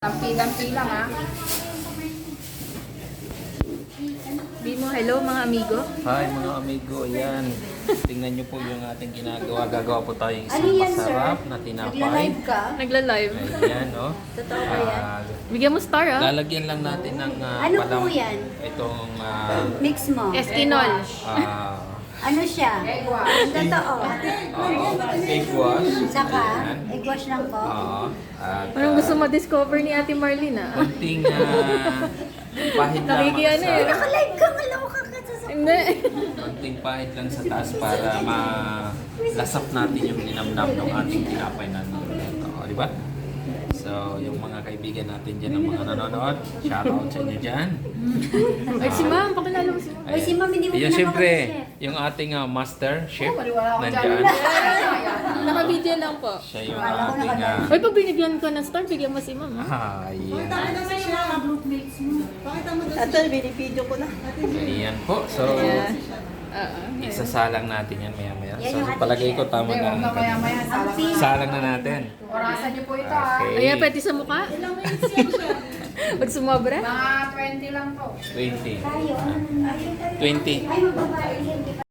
Dampi-dampi lang ha. Bimo, hello mga amigo. Hi mga amigo, ayan. Tingnan nyo po yung ating ginagawa. Gagawa po tayo isang Ano yan, sir? masarap na tinapay. Nagla-live ka? Nagla-live. Ayan, no? Totoo ba yan? Bigyan mo star ah. Lalagyan lang natin ng Ano po yan? Itong Mix mo. Eskinol. Ano siya? Totoo. egg wash. Saka, Ayan. egg wash lang po. At Parang gusto ma-discover ni Ate Marlene ah. konting pahit Nakikiano eh. Naka-live ka, malaw ka ka sa Hindi. konting pahit lang sa taas para malasap natin yung linamnam ng ating tinapay na nito. Di ba? So, yung mga kaibigan natin dyan, ang mga nanonood, shoutout sa inyo dyan. Ay, si Ma'am, pakilala mo si Ma'am. Ay, si Ma'am, hindi mo Yan, pinapakita, siyempre, chef. yung ating master chef, Maniwala ako dyan. nandyan. Naka-video lang po. Siya yung Wala ko ating... Ay, pag binigyan ko ng star, bigyan mo si Ma'am ah. Ayan. Ito, binipidyo ko na. Ayan po. So, isasalang natin yan maya-maya. Yan So, yung ating palagay ko chef. tama Hindi, huwag na na. maya-maya. Salang na. Salang na natin. Orasan niyo po ito ha. Okay. Ayan, pwede sa mukha. Pag sumobra. Mga 20 lang to. 20. Tayo. 20. Ay, magbabae.